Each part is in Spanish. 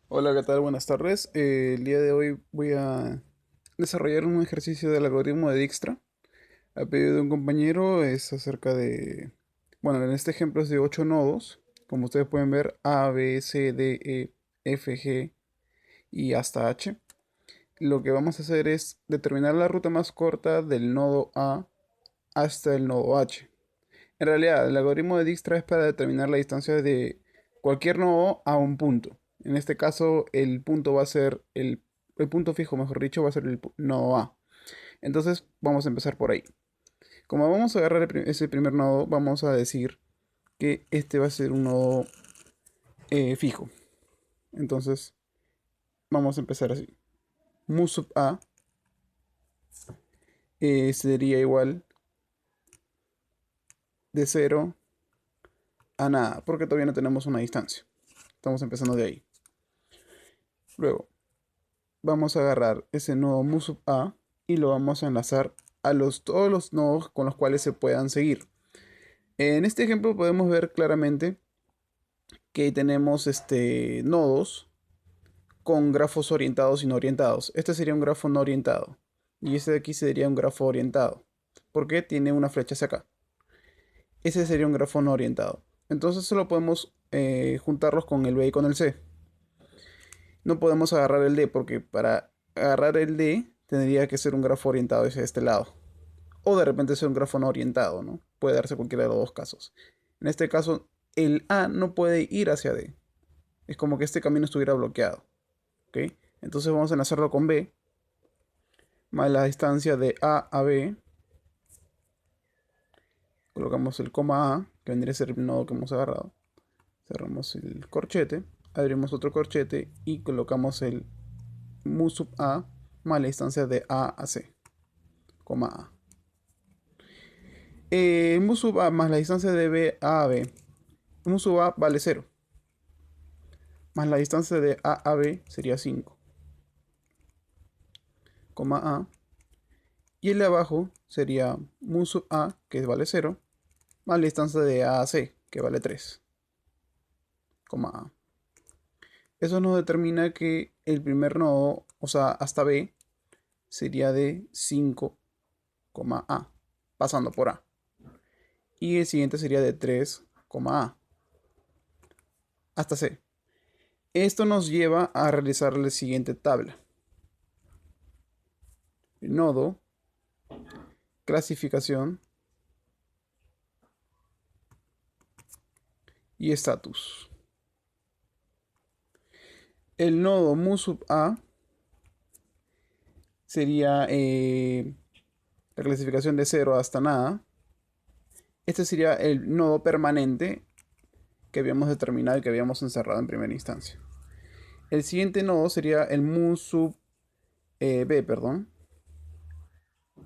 Hola, ¿qué tal? Buenas tardes. El día de hoy voy a desarrollar un ejercicio del algoritmo de Dijkstra. A pedido de un compañero es acerca de, bueno, en este ejemplo es de 8 nodos. Como ustedes pueden ver, A, B, C, D, E, F, G y hasta H. Lo que vamos a hacer es determinar la ruta más corta del nodo A hasta el nodo H. En realidad, el algoritmo de Dijkstra es para determinar la distancia de cualquier nodo a un punto. En este caso, el punto va a ser el punto fijo, mejor dicho, va a ser el nodo A. Entonces, vamos a empezar por ahí. Como vamos a agarrar ese primer nodo, vamos a decir que este va a ser un nodo fijo. Entonces, vamos a empezar así. Mu sub A sería igual de cero a nada, porque todavía no tenemos una distancia. Estamos empezando de ahí. Luego, vamos a agarrar ese nodo mu sub A y lo vamos a enlazar a todos los nodos con los cuales se puedan seguir. En este ejemplo podemos ver claramente que tenemos nodos con grafos orientados y no orientados. Este sería un grafo no orientado y este de aquí sería un grafo orientado porque tiene una flecha hacia acá. Ese sería un grafo no orientado. Entonces solo podemos juntarlos con el B y con el C. No podemos agarrar el D porque para agarrar el D tendría que ser un grafo orientado hacia este lado. O de repente ser un grafo no orientado, ¿no? Puede darse cualquiera de los dos casos. En este caso, el A no puede ir hacia D. Es como que este camino estuviera bloqueado. ¿Ok? Entonces vamos a enlazarlo con B, más la distancia de A a B. Colocamos el coma A, que vendría a ser el nodo que hemos agarrado. Cerramos el corchete, abrimos otro corchete y colocamos el mu sub A más la distancia de A a C, coma A. Mu sub A más la distancia de B a B. Mu sub A vale cero, más la distancia de A a B sería 5, coma A. Y el de abajo sería mu sub A, que vale cero, más la distancia de A a C, que vale 3, coma A. Eso nos determina que el primer nodo, o sea, hasta B, sería de 5, A, pasando por A. Y el siguiente sería de 3, A, hasta C. Esto nos lleva a realizar la siguiente tabla. El nodo, clasificación y estatus. El nodo mu sub A sería la clasificación de 0 hasta nada. Este sería el nodo permanente que habíamos determinado y que habíamos encerrado en primera instancia. El siguiente nodo sería el mu sub B, perdón.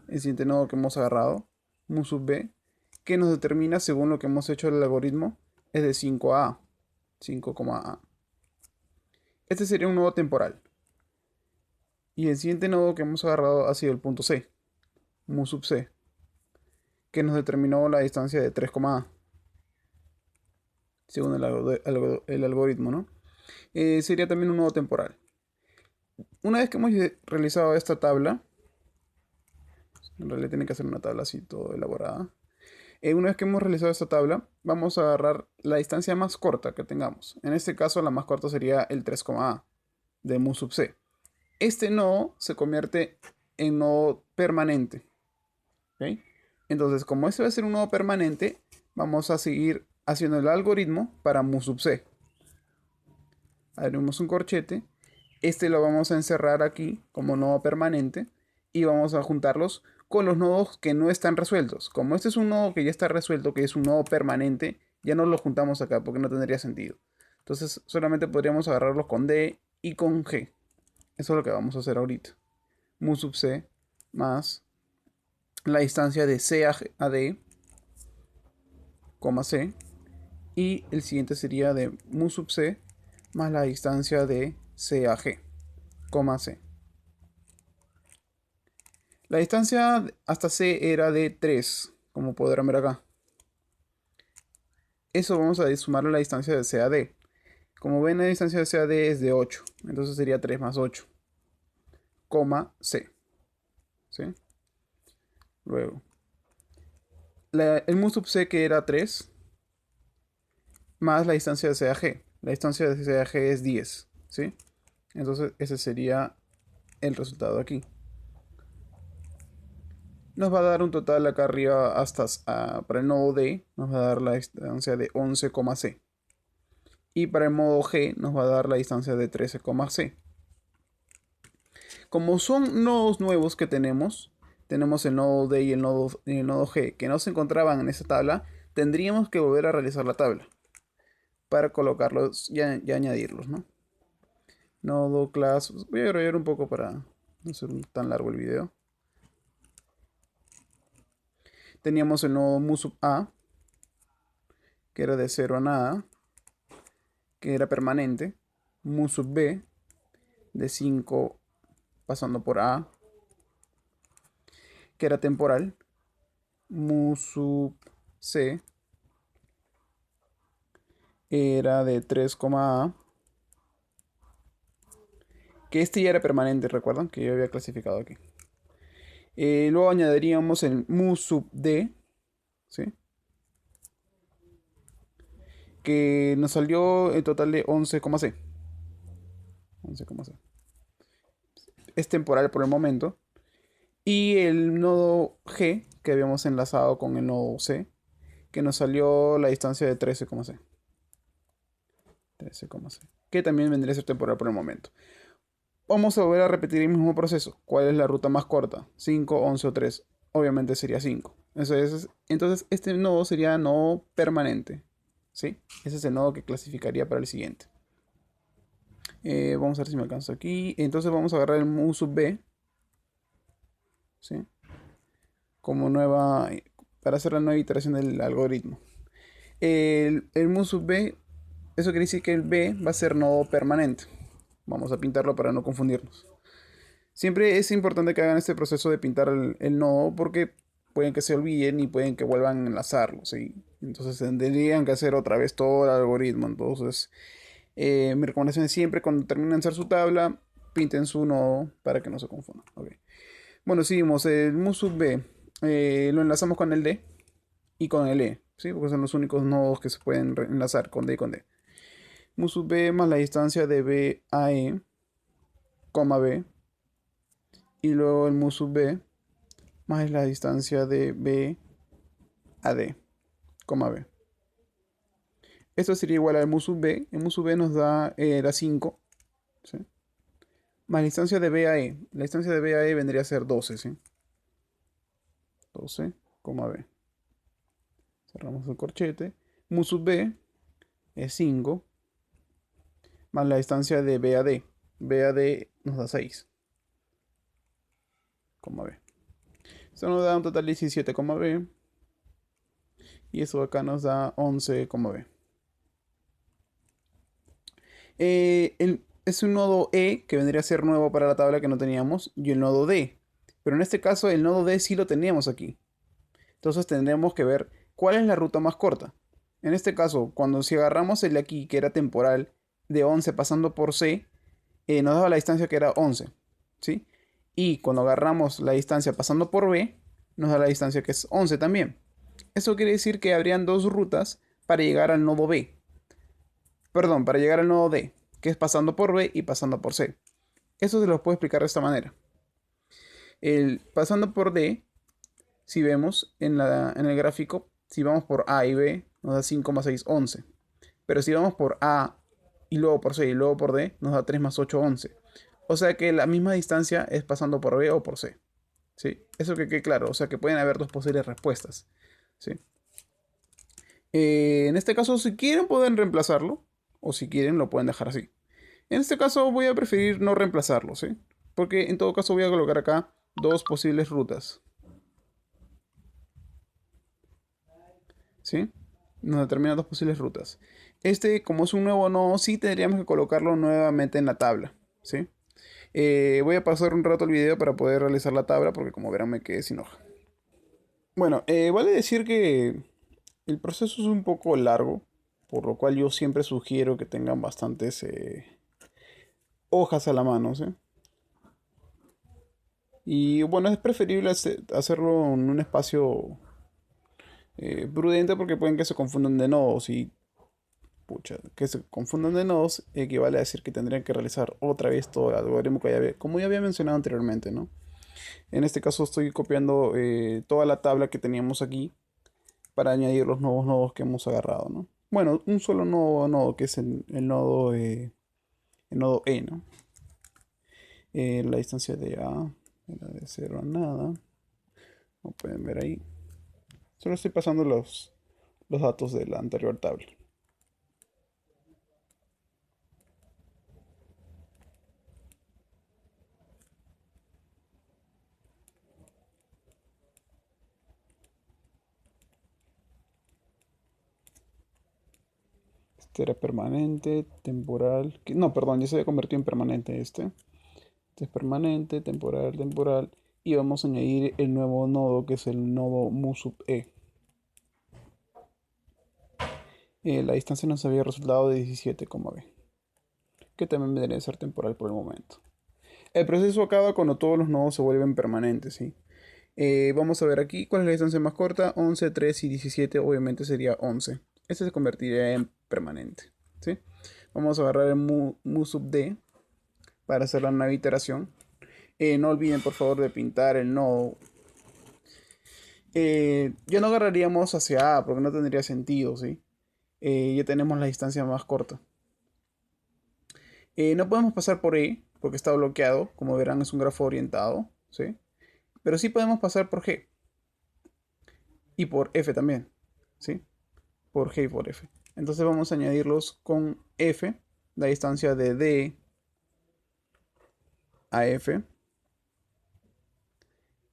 El siguiente nodo que hemos agarrado, mu sub B, que nos determina, según lo que hemos hecho el algoritmo, es de 5 a 5, A. Este sería un nodo temporal. Y el siguiente nodo que hemos agarrado ha sido el punto C, mu sub C, que nos determinó la distancia de 3, A, según el algoritmo, ¿no? Sería también un nodo temporal. Una vez que hemos realizado esta tabla, en realidad tiene que hacer una tabla así todo elaborada. Una vez que hemos realizado esta tabla, vamos a agarrar la distancia más corta que tengamos. En este caso, la más corta sería el 3, A de mu sub C. Este nodo se convierte en nodo permanente. ¿Ok? Entonces, como este va a ser un nodo permanente, vamos a seguir haciendo el algoritmo para mu sub C. Abrimos un corchete. Este lo vamos a encerrar aquí como nodo permanente y vamos a juntarlos con los nodos que no están resueltos. Como este es un nodo que ya está resuelto, que es un nodo permanente, ya no lo juntamos acá porque no tendría sentido. Entonces solamente podríamos agarrarlos con D y con G. Eso es lo que vamos a hacer ahorita. Mu sub C más la distancia de C a D, C. Y el siguiente sería de mu sub C más la distancia de C a G, C. La distancia hasta C era de 3, como podrán ver acá. Eso vamos a sumar a la distancia de C a D. Como ven, la distancia de CAD es de 8. Entonces sería 3 más 8, coma C. ¿Sí? Luego, el mu sub C que era 3, más la distancia de CAG. La distancia de CAG es 10. ¿Sí? Entonces ese sería el resultado aquí. Nos va a dar un total acá arriba hasta para el nodo D, nos va a dar la distancia de 11, C. Y para el modo G nos va a dar la distancia de 13, C. Como son nodos nuevos que tenemos el nodo D y el nodo G que no se encontraban en esa tabla, tendríamos que volver a realizar la tabla para colocarlos y añadirlos, ¿no? Nodo class, voy a agregar un poco para no ser tan largo el video. Teníamos el nodo mu sub A, que era de 0 a nada, que era permanente. Mu sub B, de 5 pasando por A, que era temporal. Mu sub C era de 3, A, que este ya era permanente, recuerdan que yo había clasificado aquí. Luego añadiríamos el mu sub D, ¿sí? Que nos salió el total de 11, C. 11, C. Es temporal por el momento. Y el nodo G, que habíamos enlazado con el nodo C, que nos salió la distancia de 13, C. 13, C. Que también vendría a ser temporal por el momento. Vamos a volver a repetir el mismo proceso. ¿Cuál es la ruta más corta? 5, 11 o 3. Obviamente sería 5. Entonces este nodo sería nodo permanente. ¿Sí? Ese es el nodo que clasificaría para el siguiente. Vamos a ver si me alcanzo aquí. Entonces vamos a agarrar el mu sub B. ¿Sí? Como nueva, para hacer la nueva iteración del algoritmo. El mu sub B, eso quiere decir que el B va a ser nodo permanente. Vamos a pintarlo para no confundirnos. Siempre es importante que hagan este proceso de pintar el nodo porque pueden que se olviden y pueden que vuelvan a enlazarlo, ¿sí? Entonces tendrían que hacer otra vez todo el algoritmo. Entonces, mi recomendación es siempre cuando terminen de hacer su tabla, pinten su nodo para que no se confundan. Okay. Bueno, seguimos. El mu sub B lo enlazamos con el D y con el E, ¿sí? Porque son los únicos nodos que se pueden enlazar con D y con D. Mu sub B más la distancia de B a E, B. Y luego el mu sub B más la distancia de B a D, B. Esto sería igual al mu sub B. El mu sub B nos da la 5, ¿sí? Más la distancia de B a E. La distancia de B a E vendría a ser 12, ¿sí? 12, B. Cerramos el corchete. Mu sub B es 5. Más la distancia de B a D. B a D nos da 6, B. Esto nos da un total de 17, B. Y eso acá nos da 11, B. Es un nodo E que vendría a ser nuevo para la tabla que no teníamos. Y el nodo D. Pero en este caso el nodo D sí lo teníamos aquí. Entonces tendremos que ver cuál es la ruta más corta. En este caso, si agarramos el de aquí, que era temporal, de 11 pasando por C, nos daba la distancia que era 11, ¿sí? Y cuando agarramos la distancia pasando por B, nos da la distancia que es 11 también. Eso quiere decir que habrían dos rutas para llegar al nodo B. Perdón, para llegar al nodo D, que es pasando por B y pasando por C. Eso se los puedo explicar de esta manera. Pasando por D, si vemos en el gráfico, si vamos por A y B, nos da 5 más 6, 11. Pero si vamos por A y luego por C y luego por D, nos da 3 más 8, 11. O sea que la misma distancia es pasando por B o por C. ¿Sí? Eso que quede claro. O sea que pueden haber dos posibles respuestas. ¿Sí? En este caso, si quieren, pueden reemplazarlo. O si quieren, lo pueden dejar así. En este caso, voy a preferir no reemplazarlo. ¿Sí? Porque en todo caso voy a colocar acá dos posibles rutas. ¿Sí? Nos determina dos posibles rutas. Como es un nuevo nodo, sí tendríamos que colocarlo nuevamente en la tabla. ¿Sí? Voy a pasar un rato el video para poder realizar la tabla, porque como verán me quedé sin hoja. Bueno, vale decir que el proceso es un poco largo. por lo cual yo siempre sugiero que tengan bastantes hojas a la mano, ¿sí? Y bueno, es preferible hacerlo en un espacio prudente porque pueden que se confundan de nodos y pucha, que se confundan de nodos equivale a decir que tendrían que realizar otra vez todo el algoritmo que como ya había mencionado anteriormente, ¿no? En este caso estoy copiando toda la tabla que teníamos aquí para añadir los nuevos nodos que hemos agarrado, ¿no? Bueno, un solo nodo que es el nodo E, ¿no? La distancia de A era de 0 a nada. Como pueden ver ahí. Solo estoy pasando los datos de la anterior tabla. Este era permanente, temporal. No, perdón, ya se había convertido en permanente este. Este es permanente, temporal, temporal. Y vamos a añadir el nuevo nodo que es el nodo mu sub e. La distancia nos había resultado de 17,b, que también debería ser temporal por el momento. El proceso acaba cuando todos los nodos se vuelven permanentes, ¿sí? Vamos a ver aquí cuál es la distancia más corta. 11, 3 y 17 obviamente sería 11. Este se convertiría en permanente, ¿sí? Vamos a agarrar el mu sub d para hacer la nueva iteración. No olviden por favor de pintar el nodo. Ya no agarraríamos hacia A porque no tendría sentido, ¿sí? Ya tenemos la distancia más corta. No podemos pasar por E porque está bloqueado. Como verán es un grafo orientado, ¿sí? Pero sí podemos pasar por G y por F también, ¿sí? Por G y por F. Entonces vamos a añadirlos con F, la distancia de D a F.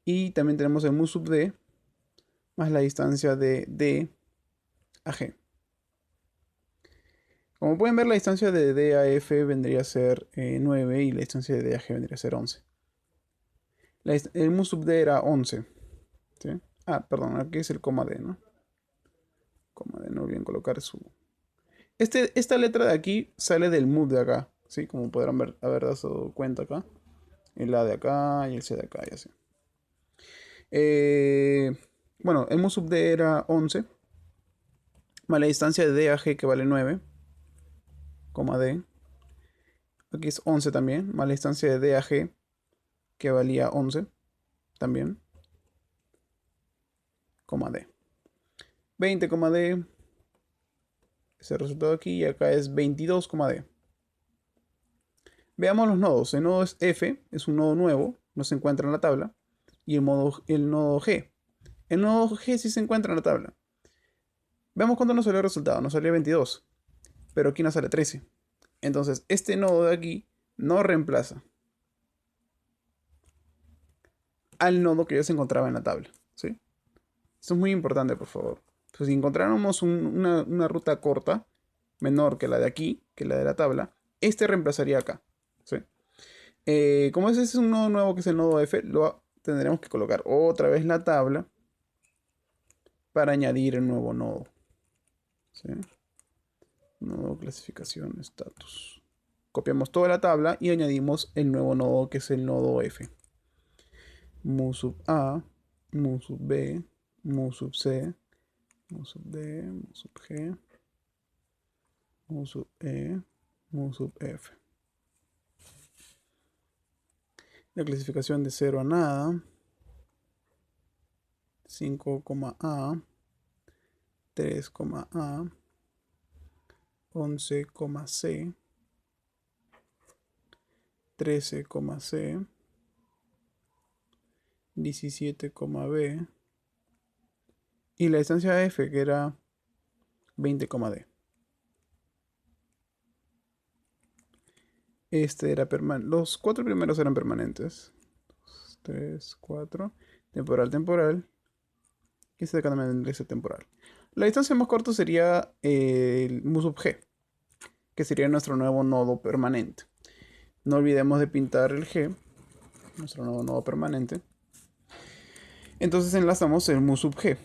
Y también tenemos el mu sub D más la distancia de D a G. Como pueden ver, la distancia de D a F vendría a ser 9 y la distancia de D a G vendría a ser 11. El mu sub D era 11, ¿sí? Ah, perdón, aquí es el coma D, ¿no? Coma D, no olviden colocar su... Esta letra de aquí sale del mu de acá, ¿sí? Como podrán haber dado cuenta acá. El A de acá y el C de acá y así. Eh, bueno, el mu sub D era 11, más la distancia de D a G que vale 9, coma D. Aquí es 11 también, más la distancia de D a G que valía 11 también, coma D. 20, D. Ese resultado aquí y acá es 22, D. Veamos los nodos. El nodo es F, es un nodo nuevo, no se encuentra en la tabla. Y el nodo G. El nodo G sí se encuentra en la tabla. Veamos cuánto nos salió el resultado. Nos salió 22. Pero aquí nos sale 13. Entonces, este nodo de aquí no reemplaza al nodo que ya se encontraba en la tabla, ¿sí? Esto es muy importante, por favor. Entonces, si encontráramos una ruta corta, menor que la de aquí, que la de la tabla, este reemplazaría acá, ¿sí? Como ese es un nodo nuevo que es el nodo F, lo tendremos que colocar otra vez la tabla para añadir el nuevo nodo, ¿sí? Nodo clasificación status. Copiamos toda la tabla y añadimos el nuevo nodo que es el nodo F. Mu sub A, mu sub B, mu sub C, mu sub D, mu sub G, mu sub E, mu sub F. La clasificación de 0 a nada. 5, A, 3, A, 11, C, 13, C, 17, B, y la distancia F que era 20, D. Este era permanente. Los 4 primeros eran permanentes. 2, 3, 4. Temporal, temporal. Y este de acá también tendría que ser temporal. La distancia más corta sería el mu sub G, que sería nuestro nuevo nodo permanente. No olvidemos de pintar el G, nuestro nuevo nodo permanente. Entonces enlazamos el mu sub G.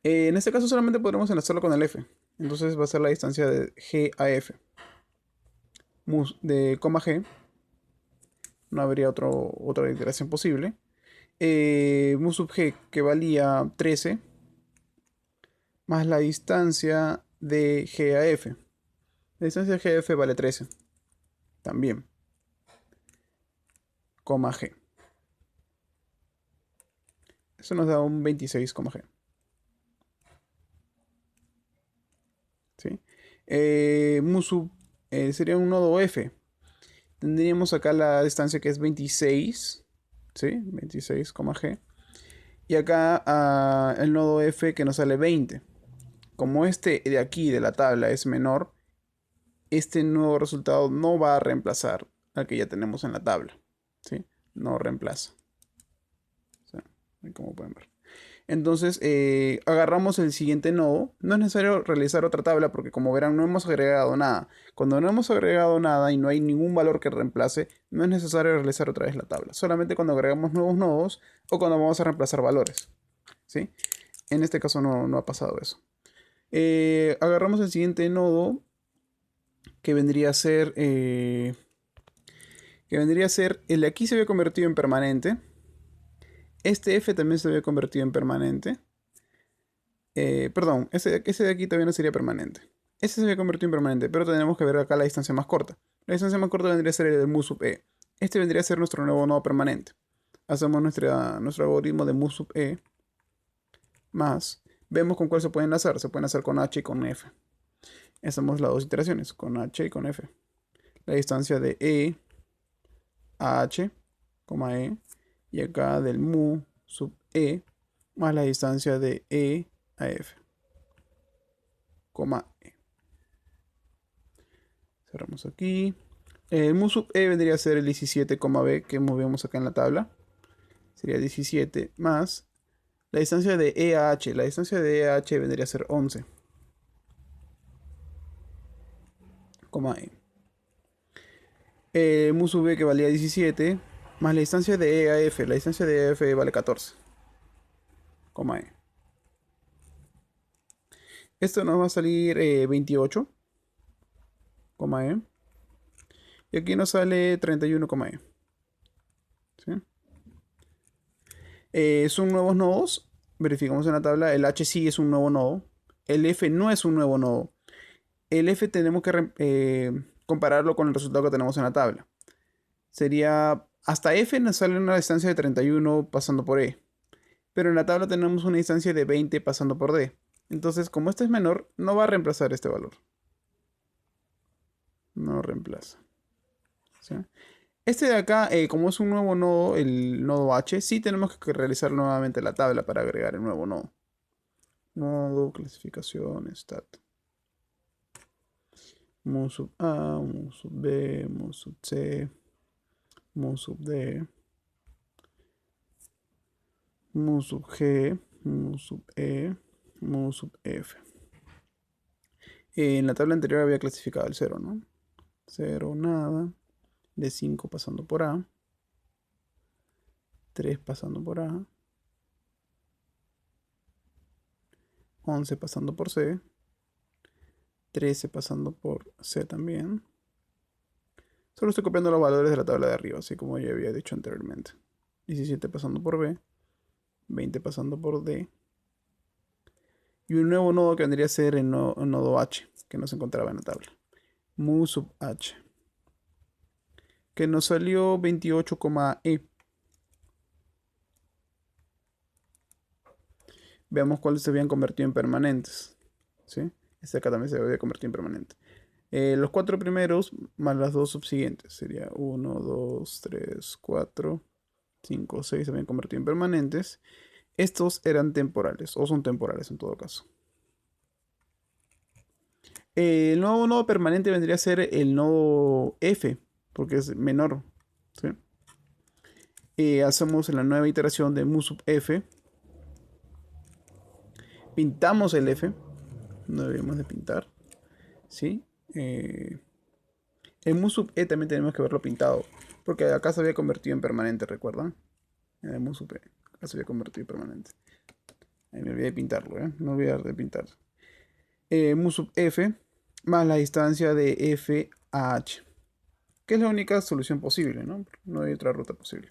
En este caso solamente podremos enlazarlo con el F. Entonces va a ser la distancia de G a F. De coma G. No habría otra iteración posible. Mu sub G que valía 13. Más la distancia de G a F. La distancia de G a F vale 13. También. Coma G. Eso nos da un 26, G. ¿Sí? Mu sub sería un nodo F. Tendríamos acá la distancia que es 26. ¿Sí? 26, G. Y acá el nodo F que nos sale 20. Como este de aquí de la tabla es menor, este nuevo resultado no va a reemplazar al que ya tenemos en la tabla. ¿Sí? No reemplaza. O sea, como pueden ver. Entonces agarramos el siguiente nodo. No es necesario realizar otra tabla porque como verán no hemos agregado nada. Cuando no hemos agregado nada y no hay ningún valor que reemplace, no es necesario realizar otra vez la tabla. Solamente cuando agregamos nuevos nodos o cuando vamos a reemplazar valores. ¿Sí? En este caso no ha pasado eso. Agarramos el siguiente nodo que vendría a ser el de aquí se había convertido en permanente. Este F también se había convertido en permanente. Perdón, ese de aquí todavía no sería permanente. Ese se había convertido en permanente, pero tenemos que ver acá la distancia más corta. La distancia más corta vendría a ser el de mu sub e. Este vendría a ser nuestro nuevo nodo permanente. Hacemos nuestro algoritmo de mu sub e más. Vemos con cuál se pueden enlazar. Se pueden enlazar con h y con f. Hacemos las dos iteraciones, con h y con f. La distancia de e a h, e. Y acá del mu sub e más la distancia de e a f, e. Cerramos aquí. El mu sub e vendría a ser el 17, b que vemos acá en la tabla. Sería 17 más la distancia de e a h. La distancia de e a h vendría a ser 11, e. Mu sub e que valía 17 más la distancia de e a f. La distancia de e a f vale 14, e. Esto nos va a salir 28, e. Y aquí nos sale 31, e. ¿Sí? Son nuevos nodos. Verificamos en la tabla. El H sí es un nuevo nodo. El F no es un nuevo nodo. El F tenemos que compararlo con el resultado que tenemos en la tabla. Sería, hasta F nos sale una distancia de 31 pasando por E. Pero en la tabla tenemos una distancia de 20 pasando por D. Entonces, como este es menor, no va a reemplazar este valor. No reemplaza. ¿Sí? Este de acá, como es un nuevo nodo, el nodo H, sí tenemos que realizar nuevamente la tabla para agregar el nuevo nodo. Nodo, clasificación, stat. Mu sub A, mu sub B, mu sub C, mu sub D, mu sub G, mu sub E, mu sub F. En la tabla anterior había clasificado el 0, ¿no? 0, nada. De 5 pasando por A. 3 pasando por A. 11 pasando por C. 13 pasando por C también. Solo estoy copiando los valores de la tabla de arriba, así como ya había dicho anteriormente. 17 pasando por B. 20 pasando por D. Y un nuevo nodo que vendría a ser el nodo H, que no se encontraba en la tabla. Mu sub H. Que nos salió 28, E. Veamos cuáles se habían convertido en permanentes. ¿Sí? Este acá también se había convertido en permanente. Los 4 primeros más las 2 subsiguientes. Sería 1, 2, 3, 4, 5, 6 se habían convertido en permanentes. Estos eran temporales, o son temporales en todo caso. El nuevo nodo permanente vendría a ser el nodo F, porque es menor. ¿Sí? Hacemos la nueva iteración de mu sub F. Pintamos el F. No debemos de pintar. ¿Sí? El mu sub E también tenemos que verlo pintado, porque acá se había convertido en permanente, ¿recuerdan? En el mu sub E, acá se había convertido en permanente. Ahí me olvidé de pintarlo, ¿eh? No olvidar de pintar. Mu sub f más la distancia de f a h, que es la única solución posible, ¿no? No hay otra ruta posible.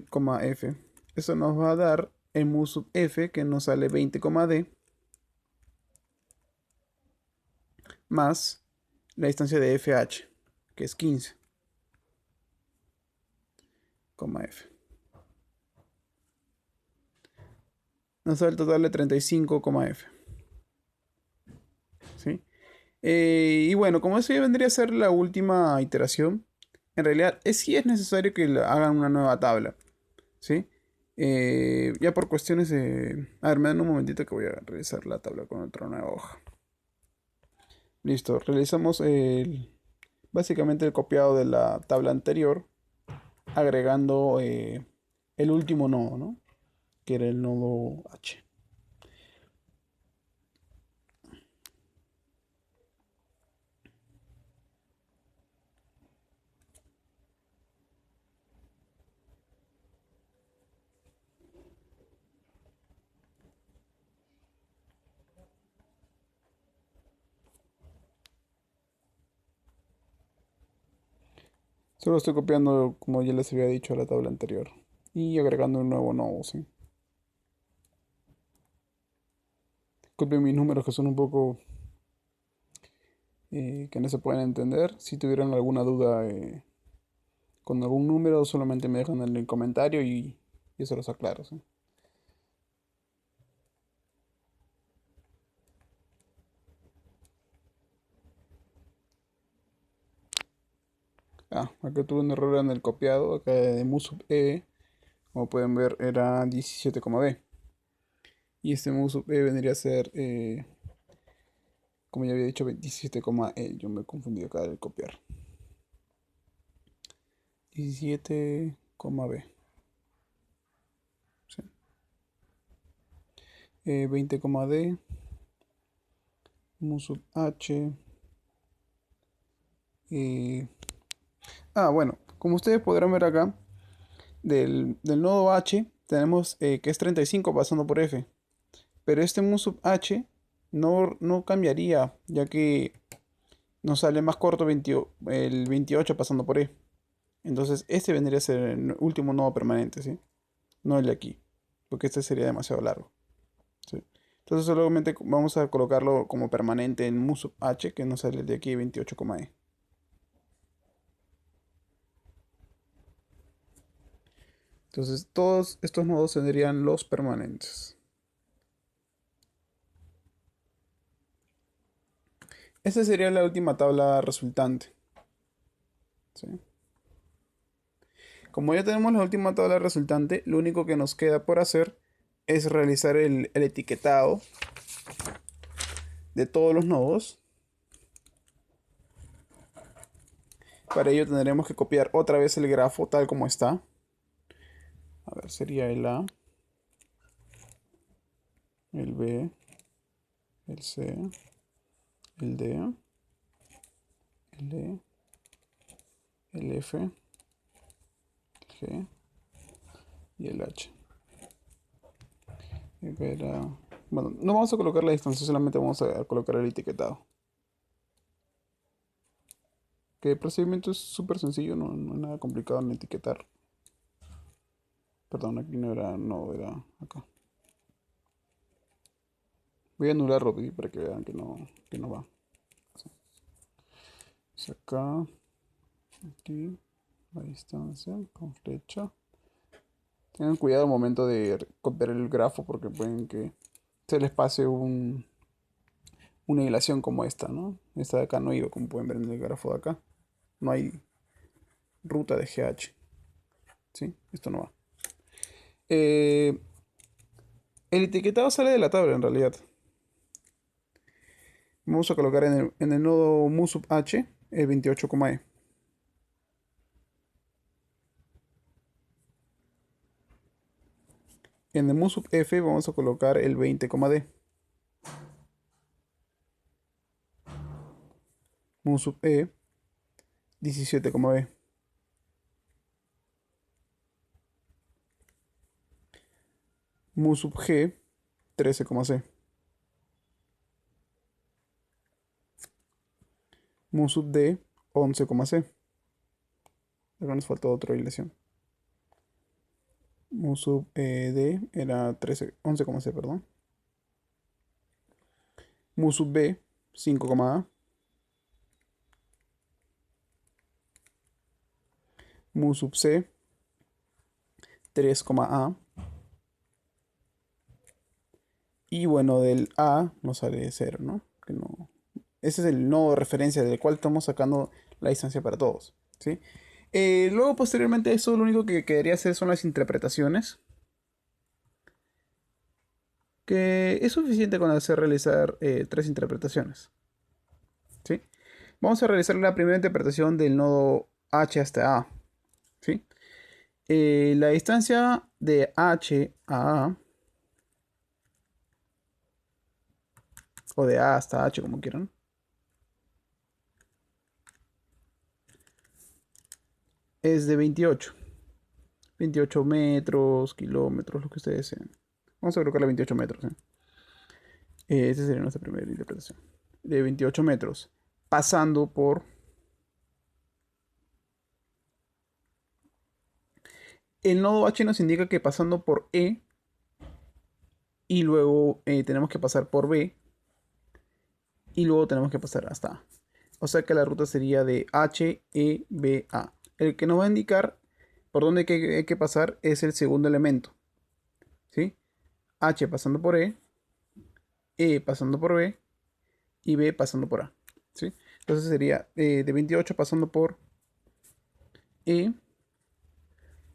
Coma f. Eso nos va a dar el mu sub f, que nos sale 20, d, más la distancia de fh, que es 15, f. Nos da el total de 35, f. ¿Sí? Y bueno, como eso ya vendría a ser la última iteración, en realidad sí es necesario que hagan una nueva tabla. ¿Sí? Ya por cuestiones de... A ver, me dan un momentito que voy a realizar la tabla con otra nueva hoja. Listo, realizamos básicamente el copiado de la tabla anterior, agregando el último nodo, ¿no? Que era el nodo H. Solo estoy copiando, como ya les había dicho, a la tabla anterior. Y agregando un nuevo nodo, ¿sí? Disculpen mis números que son un poco... que no se pueden entender. Si tuvieran alguna duda con algún número, solamente me dejan en el comentario y yo se los aclaro, ¿sí? Acá tuve un error en el copiado. Acá de mu sub e, como pueden ver, era 17, b. Y este mu sub e vendría a ser, como ya había dicho, 27, e. Yo me confundí acá al copiar. 17, b. ¿Sí? 20, d. Mu sub h. eh, bueno, como ustedes podrán ver acá, del nodo h tenemos que es 35 pasando por f. Pero este mu sub h no cambiaría, ya que nos sale más corto el 28 pasando por E. Entonces este vendría a ser el último nodo permanente, ¿sí? No el de aquí, porque este sería demasiado largo, ¿sí? Entonces solamente vamos a colocarlo como permanente en mu sub h, que nos sale el de aquí 28, e. Entonces todos estos nodos serían los permanentes. Esta sería la última tabla resultante, ¿sí? Como ya tenemos la última tabla resultante, lo único que nos queda por hacer es realizar el etiquetado de todos los nodos. Para ello tendremos que copiar otra vez el grafo tal como está. A ver, sería el A, el B, el C, el D, el E, el F, el G y el H. Bueno, no vamos a colocar la distancia, solamente vamos a colocar el etiquetado. Que el procedimiento es súper sencillo, no es nada complicado en etiquetar. Perdón, aquí no era, no era acá. Voy a anularlo para que vean que no va. Es acá, aquí, la distancia con flecha. Tengan cuidado al momento de copiar el grafo porque pueden que se les pase una hilación como esta, ¿no? Esta de acá no iba, como pueden ver en el grafo de acá. No hay ruta de GH. ¿Sí? Esto no va. Eh, el etiquetado sale de la tabla en realidad. Vamos a colocar en el nodo mu sub h el 28, e. En el mu sub f vamos a colocar el 20, d. Mu sub e 17, b. mu sub g 13,c. Mu sub d 11,c. Acá nos falta otra dilación. Mu sub d era 11,c, perdón. Mu sub b 5,a. Mu sub c 3,a. Y bueno, del a nos sale 0, ¿no? Que no. Ese es el nodo de referencia del cual estamos sacando la distancia para todos, ¿sí? Luego, posteriormente a eso, lo único que quedaría hacer son las interpretaciones. Que es suficiente con hacer realizar 3 interpretaciones, ¿sí? Vamos a realizar la primera interpretación del nodo h hasta a, ¿sí? La distancia de h a a, o de a hasta h, como quieran, es de 28 metros, kilómetros, lo que ustedes deseen. Vamos a colocarle 28 metros, ¿eh? Esa sería nuestra primera interpretación. De 28 metros, pasando por... El nodo H nos indica que pasando por E, y luego tenemos que pasar por B, y luego tenemos que pasar hasta A. O sea que la ruta sería de H, E, B, A. El que nos va a indicar por dónde hay que pasar es el segundo elemento, ¿sí? H pasando por E pasando por B, y B pasando por A, ¿sí? Entonces sería de 28 pasando por E,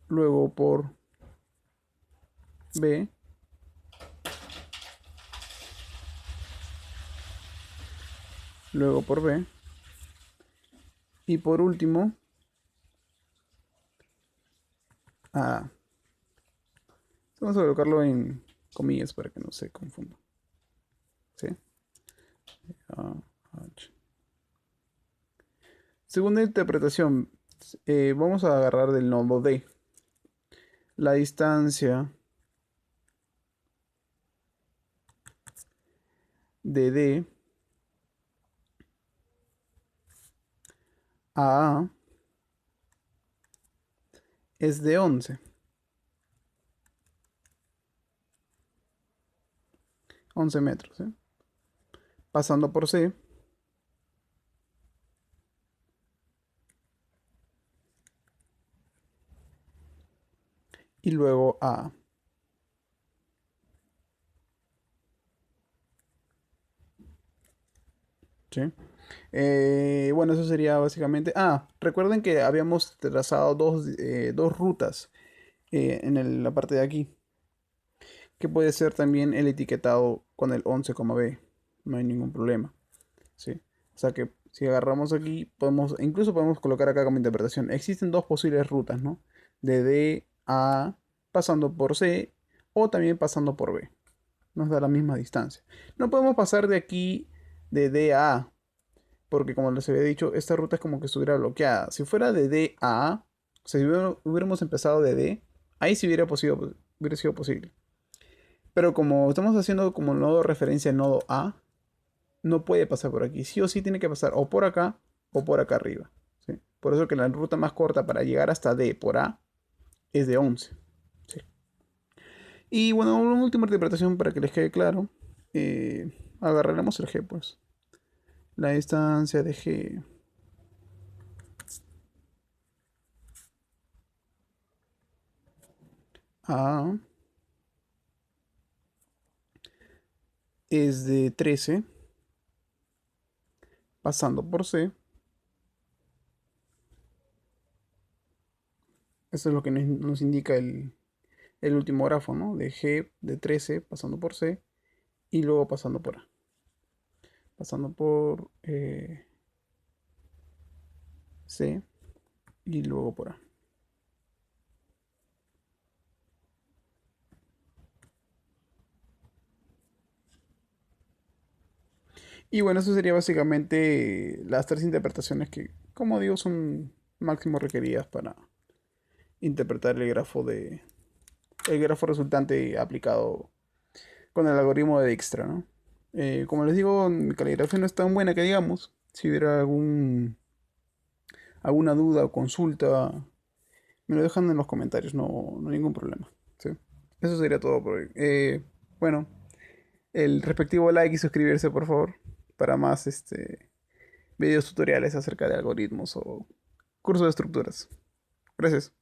luego por B, luego por B, y por último A. Vamos a colocarlo en comillas para que no se confunda, ¿sí? A, H. Segunda interpretación, vamos a agarrar del nodo D la distancia de D a A es de 11 metros, ¿eh? Pasando por C, y luego A. ¿Sí? Bueno, eso sería básicamente... Ah, recuerden que habíamos trazado dos rutas en la parte de aquí, que puede ser también el etiquetado con el 11,b. No hay ningún problema, ¿sí? O sea que si agarramos aquí, incluso podemos colocar acá como interpretación. Existen dos posibles rutas, ¿no? De D a A, pasando por C, o también pasando por B. Nos da la misma distancia. No podemos pasar de aquí de D a A, porque como les había dicho, esta ruta es como que estuviera bloqueada. Si fuera de D a A, o sea, si hubiéramos empezado de D, ahí sí hubiera sido posible. Pero como estamos haciendo como nodo de referencia el nodo A, no puede pasar por aquí. Sí o sí tiene que pasar o por acá o por acá arriba, ¿sí? Por eso que la ruta más corta para llegar hasta D por A es de 11. ¿Sí? Y bueno, una última interpretación para que les quede claro. Agarraremos el G, pues. La distancia de G a es de 13, pasando por C. Eso es lo que nos indica el último grafo, ¿no? De G de 13, pasando por C, y luego pasando por A. Pasando por C, y luego por A. Y bueno, eso sería básicamente las 3 interpretaciones que, como digo, son máximo requeridas para interpretar el grafo el grafo resultante aplicado con el algoritmo de Dijkstra, ¿no? Como les digo, mi caligrafía no es tan buena que digamos. Si hubiera alguna duda o consulta, me lo dejan en los comentarios, no hay ningún problema. ¿Sí? Eso sería todo por hoy. Bueno, el respectivo like y suscribirse, por favor, para más videos tutoriales acerca de algoritmos o cursos de estructuras. Gracias.